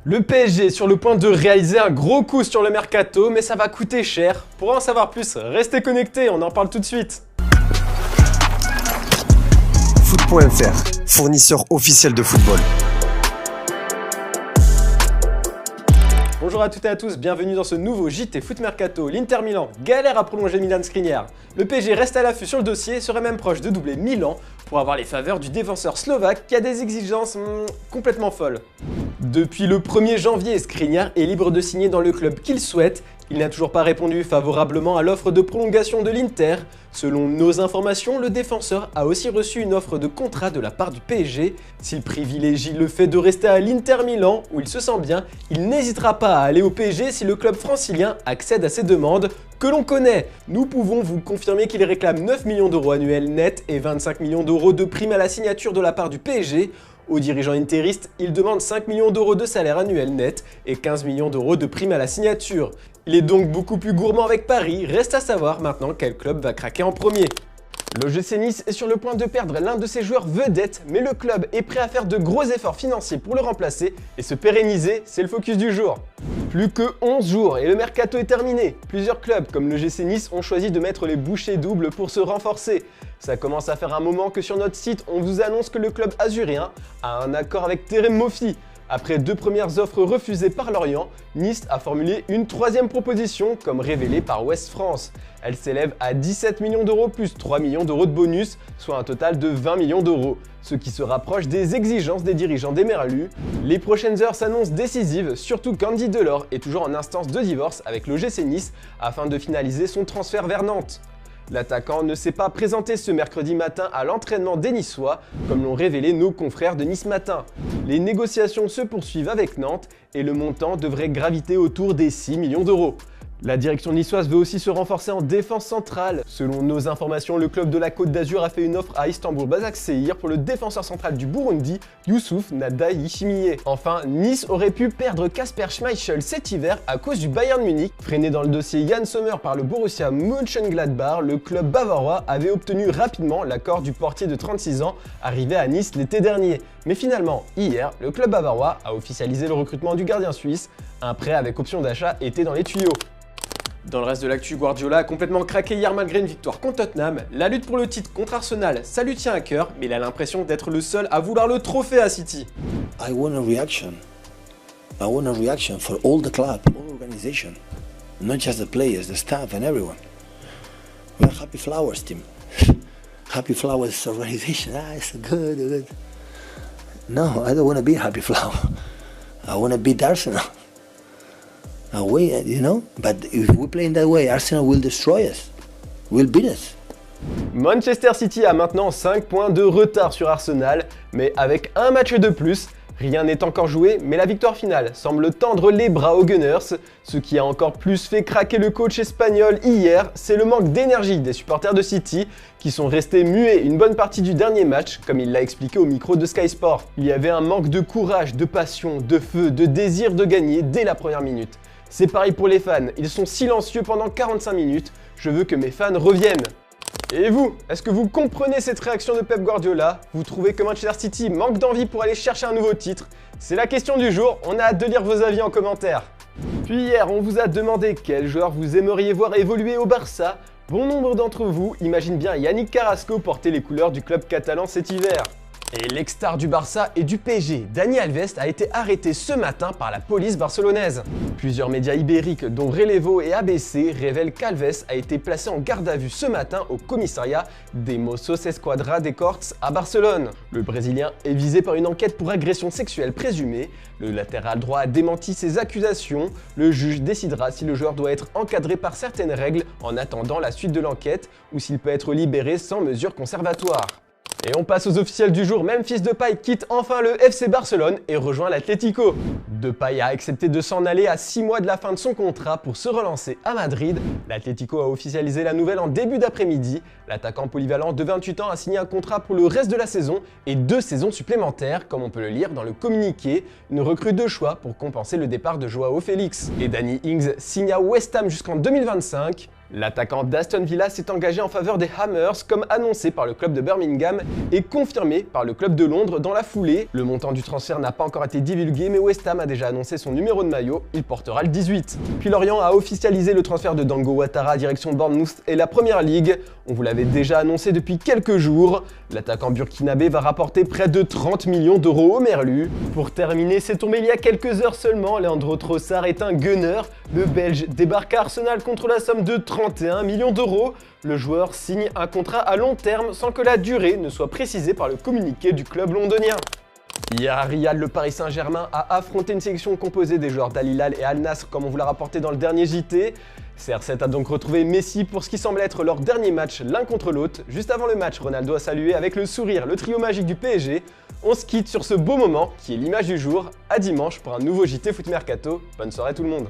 Le PSG est sur le point de réaliser un gros coup sur le mercato, mais ça va coûter cher. Pour en savoir plus, restez connectés, on en parle tout de suite. Foot.fr, fournisseur officiel de football. Bonjour à toutes et à tous, bienvenue dans ce nouveau JT Foot Mercato. L'Inter Milan galère à prolonger Milan Skriniar. Le PSG reste à l'affût sur le dossier et serait même proche de doubler Milan pour avoir les faveurs du défenseur slovaque qui a des exigences complètement folles. Depuis le 1er janvier, Skriniar est libre de signer dans le club qu'il souhaite. Il n'a toujours pas répondu favorablement à l'offre de prolongation de l'Inter. Selon nos informations, le défenseur a aussi reçu une offre de contrat de la part du PSG. S'il privilégie le fait de rester à l'Inter Milan, où il se sent bien, il n'hésitera pas à aller au PSG si le club francilien accède à ses demandes que l'on connaît. Nous pouvons vous confirmer qu'il réclame 9 millions d'euros annuels nets et 25 millions d'euros de primes à la signature de la part du PSG. Aux dirigeants interistes, il demande 5 millions d'euros de salaire annuel net et 15 millions d'euros de primes à la signature. Il est donc beaucoup plus gourmand avec Paris, reste à savoir maintenant quel club va craquer en premier. L'OGC Nice est sur le point de perdre l'un de ses joueurs vedettes, mais le club est prêt à faire de gros efforts financiers pour le remplacer et se pérenniser, c'est le focus du jour. Plus que 11 jours et le mercato est terminé. Plusieurs clubs comme l'OGC Nice ont choisi de mettre les bouchées doubles pour se renforcer. Ça commence à faire un moment que sur notre site, on vous annonce que le club azuréen a un accord avec Terem Moffi. Après 2 premières offres refusées par Lorient, Nice a formulé une 3e proposition comme révélé par Ouest France. Elle s'élève à 17 millions d'euros plus 3 millions d'euros de bonus, soit un total de 20 millions d'euros, ce qui se rapproche des exigences des dirigeants des Merlus. Les prochaines heures s'annoncent décisives, surtout qu'Andy Delors est toujours en instance de divorce avec l'OGC Nice afin de finaliser son transfert vers Nantes. L'attaquant ne s'est pas présenté ce mercredi matin à l'entraînement des Niçois, comme l'ont révélé nos confrères de Nice Matin. Les négociations se poursuivent avec Nantes et le montant devrait graviter autour des 6 millions d'euros. La direction niçoise veut aussi se renforcer en défense centrale. Selon nos informations, le club de la Côte d'Azur a fait une offre à Istanbul Basaksehir pour le défenseur central du Burundi, Youssouf Nada Yishimiye. Enfin, Nice aurait pu perdre Kasper Schmeichel cet hiver à cause du Bayern Munich. Freiné dans le dossier Jan Sommer par le Borussia Mönchengladbach, le club bavarois avait obtenu rapidement l'accord du portier de 36 ans arrivé à Nice l'été dernier. Mais finalement, hier, le club bavarois a officialisé le recrutement du gardien suisse. Un prêt avec option d'achat était dans les tuyaux. Dans le reste de l'actu, Guardiola a complètement craqué hier malgré une victoire contre Tottenham. La lutte pour le titre contre Arsenal, ça lui tient à cœur, mais il a l'impression d'être le seul à vouloir le trophée à City. I want a reaction. I want a reaction for all the club, all organization, not just the players, the staff and everyone. We're Happy Flowers team. Happy Flowers organization. It's good. No, I don't want to be Happy Flower. I want to beat Arsenal. Away, you know, but if we play in that way, Arsenal will destroy us, will beat us. Manchester City a maintenant 5 points de retard sur Arsenal, mais avec un match de plus, rien n'est encore joué, mais la victoire finale semble tendre les bras aux Gunners. Ce qui a encore plus fait craquer le coach espagnol hier, c'est le manque d'énergie des supporters de City qui sont restés muets une bonne partie du dernier match, comme il l'a expliqué au micro de Sky Sport. Il y avait un manque de courage, de passion, de feu, de désir de gagner dès la première minute. C'est pareil pour les fans, ils sont silencieux pendant 45 minutes, je veux que mes fans reviennent. Et vous, est-ce que vous comprenez cette réaction de Pep Guardiola? Vous trouvez que Manchester City manque d'envie pour aller chercher un nouveau titre? C'est la question du jour, on a hâte de lire vos avis en commentaire. Puis hier, on vous a demandé quel joueur vous aimeriez voir évoluer au Barça. Bon nombre d'entre vous imaginent bien Yannick Carrasco porter les couleurs du club catalan cet hiver. Et l'ex-star du Barça et du PSG, Dani Alves, a été arrêté ce matin par la police barcelonaise. Plusieurs médias ibériques, dont Relevo et ABC, révèlent qu'Alves a été placé en garde à vue ce matin au commissariat des Mossos Esquadra des Corts à Barcelone. Le Brésilien est visé par une enquête pour agression sexuelle présumée. Le latéral droit a démenti ces accusations. Le juge décidera si le joueur doit être encadré par certaines règles en attendant la suite de l'enquête ou s'il peut être libéré sans mesure conservatoire. Et on passe aux officiels du jour, Memphis Depay quitte enfin le FC Barcelone et rejoint l'Atlético. Depay a accepté de s'en aller à 6 mois de la fin de son contrat pour se relancer à Madrid. L'Atlético a officialisé la nouvelle en début d'après-midi. L'attaquant polyvalent de 28 ans a signé un contrat pour le reste de la saison et 2 saisons supplémentaires, comme on peut le lire dans le communiqué, une recrue de choix pour compenser le départ de Joao Félix. Et Danny Ings signe à West Ham jusqu'en 2025. L'attaquant d'Aston Villa s'est engagé en faveur des Hammers comme annoncé par le club de Birmingham et confirmé par le club de Londres dans la foulée. Le montant du transfert n'a pas encore été divulgué mais West Ham a déjà annoncé son numéro de maillot, il portera le 18. Puis Lorient a officialisé le transfert de Dango Ouattara direction Bournemouth et la Première Ligue. On vous l'avait déjà annoncé depuis quelques jours. L'attaquant burkinabé va rapporter près de 30 millions d'euros au Merlu. Pour terminer, c'est tombé il y a quelques heures seulement, Leandro Trossard est un gunner. Le Belge débarque à Arsenal contre la somme de 31 millions d'euros. Le joueur signe un contrat à long terme sans que la durée ne soit précisée par le communiqué du club londonien. Hier à Riyad, le Paris Saint-Germain a affronté une sélection composée des joueurs d'Al Hilal et Al Nassr comme on vous l'a rapporté dans le dernier JT. CR7 a donc retrouvé Messi pour ce qui semble être leur dernier match l'un contre l'autre. Juste avant le match, Ronaldo a salué avec le sourire le trio magique du PSG. On se quitte sur ce beau moment qui est l'image du jour. À dimanche pour un nouveau JT Foot Mercato. Bonne soirée tout le monde.